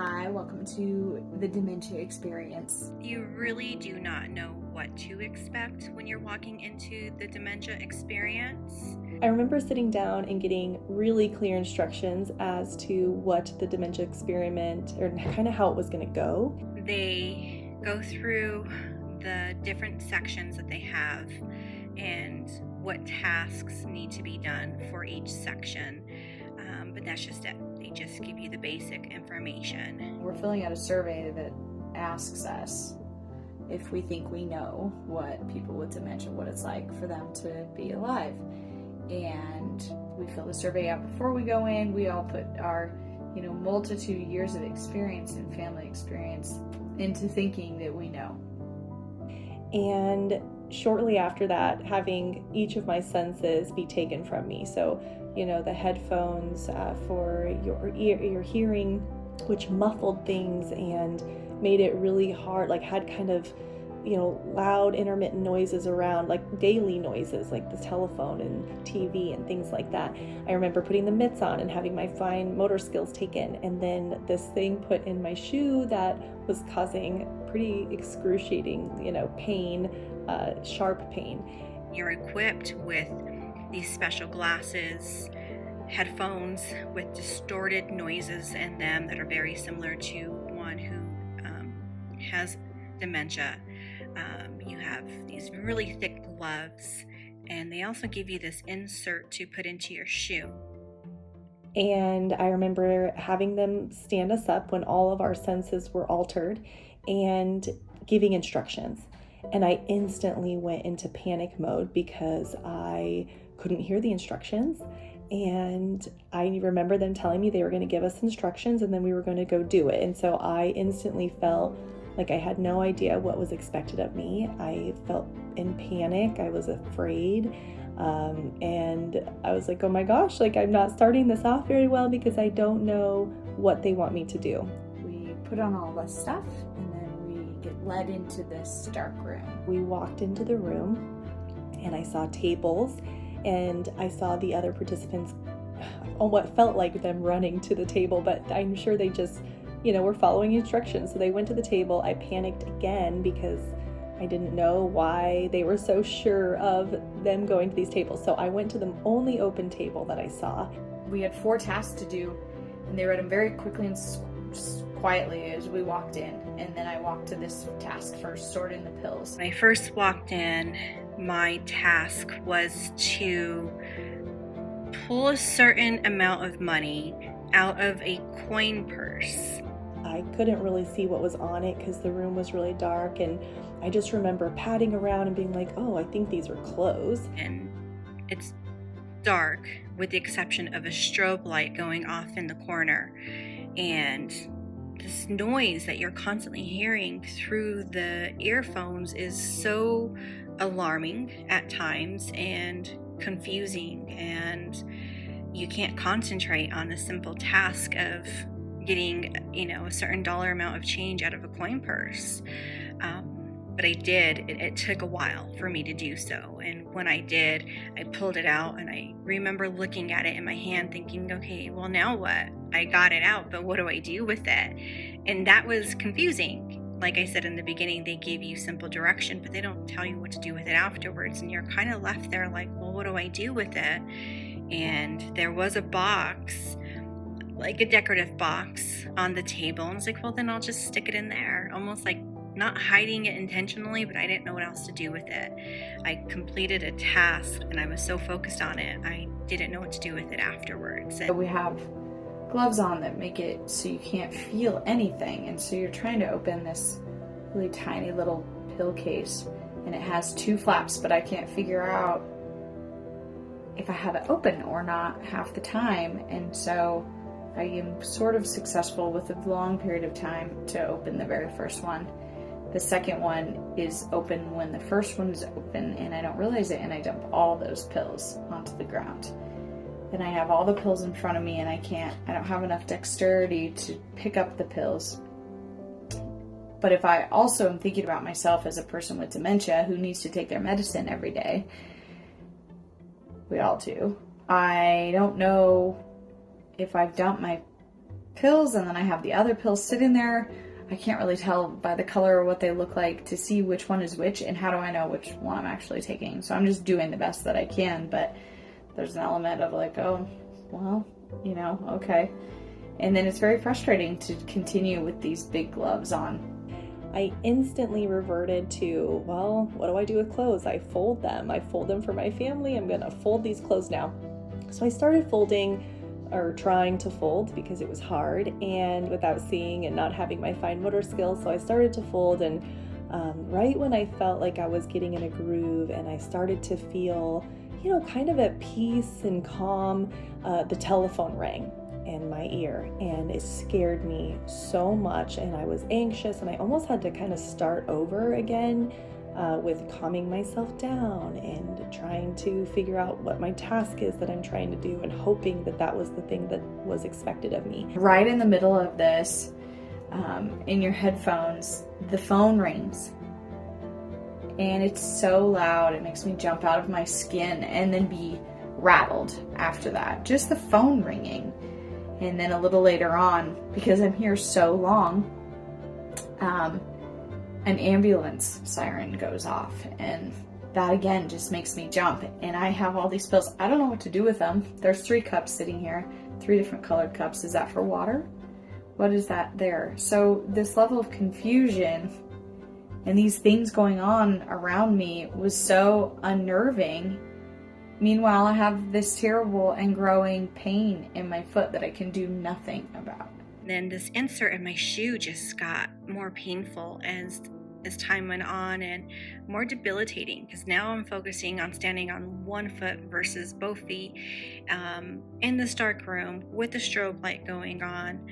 Hi, welcome to the Dementia Experience. You really do not know what to expect when you're walking into the dementia experience. I remember sitting down and getting really clear instructions as to what the dementia experiment, or kind of how it was going to go. They go through the different sections that they have and what tasks need to be done for each section. But that's just it. They just give you the basic information. We're filling out a survey that asks us if we think we know what people with dementia, what it's like for them to be alive. And we fill the survey out before we go in. We all put our, multitude of years of experience and family experience into thinking that we know. And shortly after that, having each of my senses be taken from me. So, the headphones for your hearing, which muffled things and made it really hard, had kind of, loud intermittent noises around, like daily noises, like the telephone and TV and things like that. I remember putting the mitts on and having my fine motor skills taken, and then this thing put in my shoe that was causing pretty excruciating, pain, sharp pain. You're equipped with these special glasses, headphones with distorted noises in them that are very similar to one who has dementia. You have these really thick gloves, and they also give you this insert to put into your shoe. And I remember having them stand us up when all of our senses were altered and giving instructions. And I instantly went into panic mode because I couldn't hear the instructions. And I remember them telling me they were going to give us instructions and then we were going to go do it. And so I instantly felt like I had no idea what was expected of me. I felt in panic. I was afraid. And I was like, oh my gosh, I'm not starting this off very well because I don't know what they want me to do. We put on all this stuff and then we get led into this dark room. We walked into the room and I saw tables and I saw the other participants on what felt like them running to the table, but I'm sure they just, were following instructions. So they went to the table. I panicked again because I didn't know why they were so sure of them going to these tables. So I went to the only open table that I saw. We had 4 tasks to do, and they read them very quickly and quietly as we walked in. And then I walked to this task first, sorting the pills. When I first walked in, my task was to pull a certain amount of money out of a coin purse. I couldn't really see what was on it because the room was really dark, and I just remember patting around and being like, oh, I think these are clothes. And it's dark with the exception of a strobe light going off in the corner, and this noise that you're constantly hearing through the earphones is so alarming at times and confusing, and you can't concentrate on the simple task of getting, a certain dollar amount of change out of a coin purse. But I did. It took a while for me to do so. And when I did, I pulled it out and I remember looking at it in my hand thinking, okay, well, now what? I got it out, but what do I do with it? And that was confusing. Like I said in the beginning, they gave you simple direction, but they don't tell you what to do with it afterwards. And you're kind of left there like, well, what do I do with it? And there was a box, like a decorative box on the table. And I was like, well, then I'll just stick it in there. Almost like not hiding it intentionally, but I didn't know what else to do with it. I completed a task and I was so focused on it, I didn't know what to do with it afterwards. We have gloves on that make it so you can't feel anything. And so you're trying to open this really tiny little pill case and it has 2 flaps, but I can't figure out if I have it open or not half the time. And so I am sort of successful with a long period of time to open the very first one. The second one is open when the first one is open, and I don't realize it, and I dump all those pills onto the ground. Then I have all the pills in front of me, and I don't have enough dexterity to pick up the pills. But if I also am thinking about myself as a person with dementia who needs to take their medicine every day, we all do, I don't know if I've dumped my pills, and then I have the other pills sitting there. I can't really tell by the color or what they look like to see which one is which, and how do I know which one I'm actually taking. So I'm just doing the best that I can, but there's an element of like, oh, well, okay. And then it's very frustrating to continue with these big gloves on. I instantly reverted to, well, what do I do with clothes? I fold them. I fold them for my family. I'm going to fold these clothes now. So I started folding, or trying to fold, because it was hard and without seeing and not having my fine motor skills. So I started to fold, and right when I felt like I was getting in a groove and I started to feel, kind of at peace and calm, the telephone rang in my ear, and it scared me so much, and I was anxious, and I almost had to kind of start over again with calming myself down and trying to figure out what my task is that I'm trying to do, and hoping that that was the thing that was expected of me. Right in the middle of this, in your headphones, the phone rings. And it's so loud, it makes me jump out of my skin and then be rattled after that. Just the phone ringing. And then a little later on, because I'm here so long, an ambulance siren goes off, and that again just makes me jump. And I have all these pills. I don't know what to do with them. There's 3 cups sitting here, 3 different colored cups. Is that for water? What is that there? So this level of confusion and these things going on around me was so unnerving. Meanwhile, I have this terrible and growing pain in my foot that I can do nothing about. Then this insert in my shoe just got more painful as time went on, and more debilitating, because now I'm focusing on standing on one foot versus both feet, in this dark room with the strobe light going on,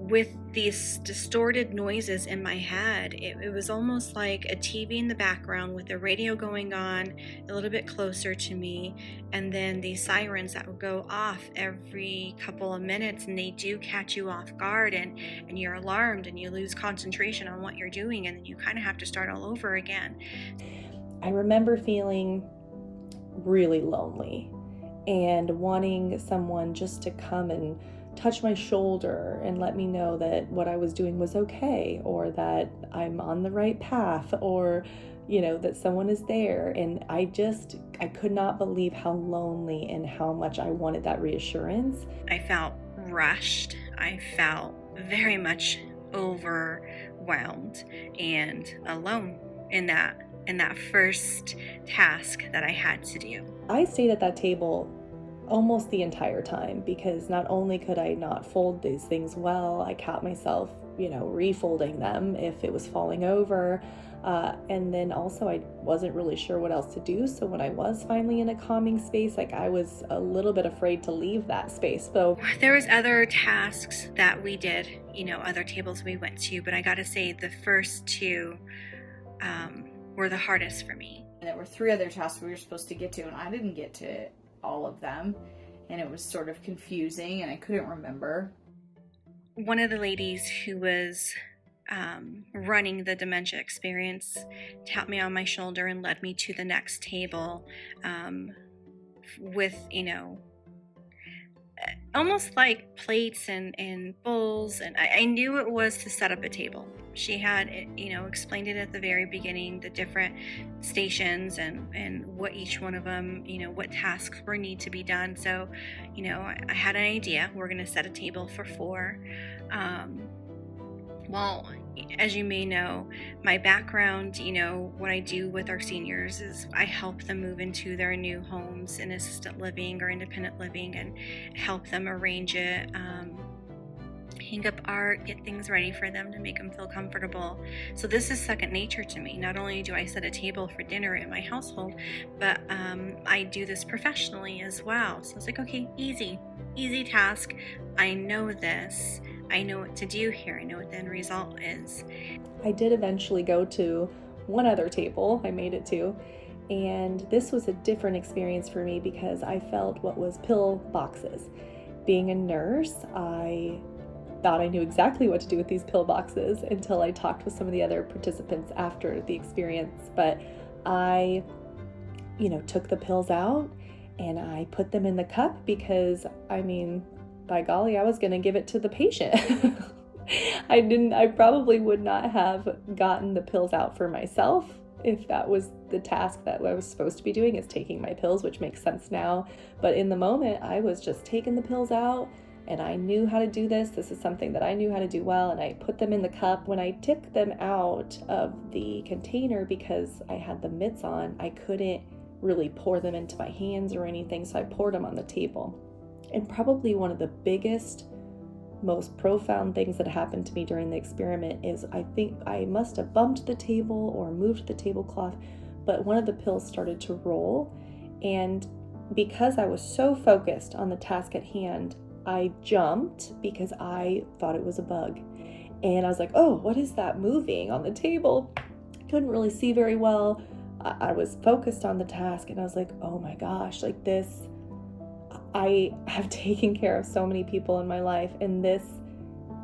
with these distorted noises in my head. It was almost like a TV in the background with the radio going on a little bit closer to me, and then these sirens that would go off every couple of minutes, and they do catch you off guard, and you're alarmed, and you lose concentration on what you're doing, and then you kind of have to start all over again. I remember feeling really lonely and wanting someone just to come and touch my shoulder and let me know that what I was doing was okay, or that I'm on the right path, or that someone is there. And I could not believe how lonely and how much I wanted that reassurance. I felt rushed. I felt very much overwhelmed and alone in that first task that I had to do. I stayed at that table almost the entire time, because not only could I not fold these things well, I caught myself, refolding them if it was falling over. And then also I wasn't really sure what else to do. So when I was finally in a calming space, I was a little bit afraid to leave that space. So there was other tasks that we did, other tables we went to, but I gotta say the first 2 were the hardest for me. And there were 3 other tasks we were supposed to get to, and I didn't get to all of them, and it was sort of confusing, and I couldn't remember. One of the ladies who was running the dementia experience tapped me on my shoulder and led me to the next table, with almost like plates and bowls, and I knew it was to set up a table. She had explained it at the very beginning, the different stations and what each one of them, what tasks were need to be done. So I had an idea. We're going to set a table for 4. Well, as you may know, my background, what I do with our seniors is I help them move into their new homes in assisted living or independent living, and help them arrange it, hang up art, get things ready for them to make them feel comfortable. So this is second nature to me. Not only do I set a table for dinner in my household, but I do this professionally as well. So it's like, okay, easy task. I know this. I know what to do here. I know what the end result is. I did eventually go to one other table. I made it to. And this was a different experience for me, because I felt what was pill boxes. Being a nurse, I thought I knew exactly what to do with these pill boxes until I talked with some of the other participants after the experience. But I, took the pills out and I put them in the cup, because by golly, I was going to give it to the patient. I probably would not have gotten the pills out for myself if that was the task that I was supposed to be doing, is taking my pills, which makes sense now. But in the moment, I was just taking the pills out, and I knew how to do this. This is something that I knew how to do well, and I put them in the cup. When I took them out of the container, because I had the mitts on, I couldn't really pour them into my hands or anything, so I poured them on the table. And probably one of the biggest, most profound things that happened to me during the experiment is, I think I must have bumped the table or moved the tablecloth, but one of the pills started to roll. And because I was so focused on the task at hand, I jumped because I thought it was a bug. And I was like, oh, what is that moving on the table? Couldn't really see very well. I was focused on the task, and I was like, oh my gosh, like this, I have taken care of so many people in my life, and this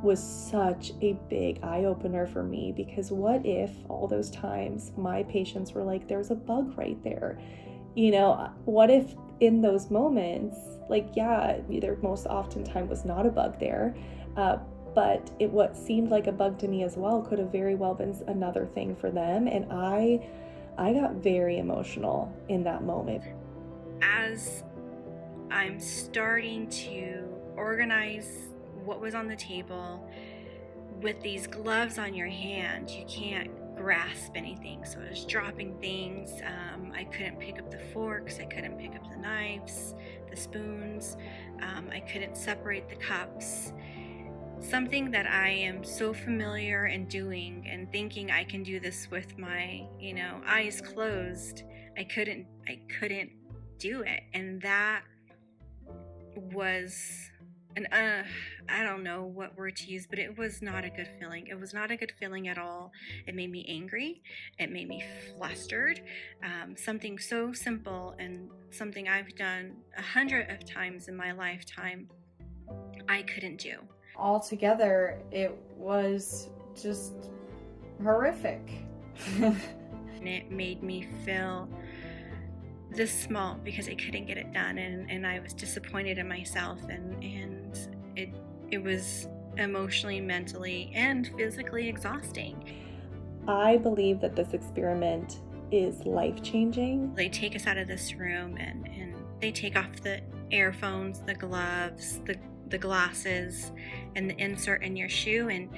was such a big eye-opener for me, because what if all those times my patients were like, there's a bug right there? You know, what if in those moments, like, yeah, there most often time was not a bug there, but what seemed like a bug to me as well could have very well been another thing for them. And I got very emotional in that moment. As I'm starting to organize what was on the table, with these gloves on your hand, you can't grasp anything, so I was dropping things. I couldn't pick up the forks, I couldn't pick up the knives, the spoons, I couldn't separate the cups. Something that I am so familiar in doing and thinking I can do this with my, eyes closed, I couldn't do it. And that was I don't know what word to use, but it was not a good feeling. It was not a good feeling at all. It made me angry. It made me flustered. Something so simple and something I've done 100 of times in my lifetime, I couldn't do. Altogether, it was just horrific. And it made me feel this small because I couldn't get it done, and I was disappointed in myself, and it was emotionally, mentally, and physically exhausting. I believe that this experiment is life-changing. They take us out of this room and they take off the earphones, the gloves, the glasses, and the insert in your shoe, and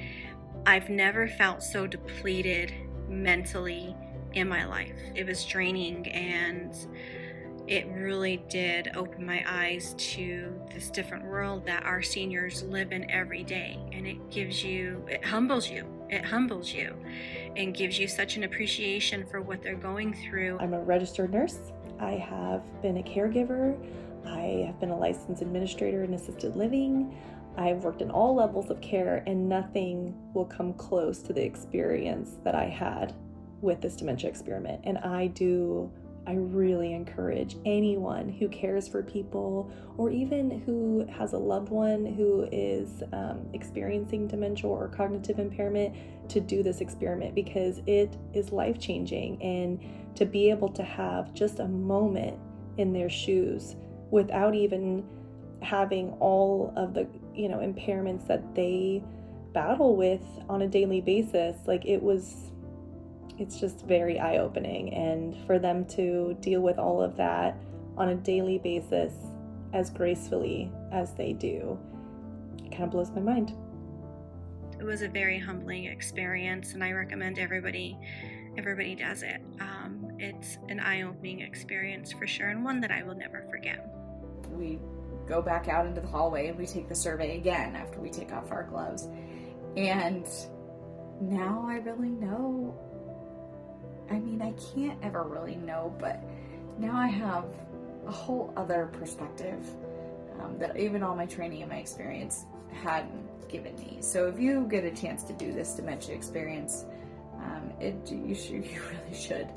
I've never felt so depleted mentally in my life. It was draining, and it really did open my eyes to this different world that our seniors live in every day. And it humbles you and gives you such an appreciation for what they're going through. I'm a registered nurse. I have been a caregiver. I have been a licensed administrator in assisted living. I've worked in all levels of care, and nothing will come close to the experience that I had with this dementia experiment. And I really encourage anyone who cares for people, or even who has a loved one who is experiencing dementia or cognitive impairment, to do this experiment, because it is life-changing. And to be able to have just a moment in their shoes without even having all of the impairments that they battle with on a daily basis, it's just very eye-opening. And for them to deal with all of that on a daily basis as gracefully as they do, it kind of blows my mind. It was a very humbling experience, and I recommend everybody does it. It's an eye-opening experience for sure, and one that I will never forget. We go back out into the hallway and we take the survey again after we take off our gloves. And now I really know. I mean, I can't ever really know, but now I have a whole other perspective that even all my training and my experience hadn't given me. So if you get a chance to do this dementia experience, you really should.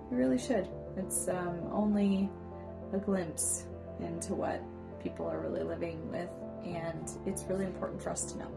You really should. It's only a glimpse into what people are really living with, and it's really important for us to know.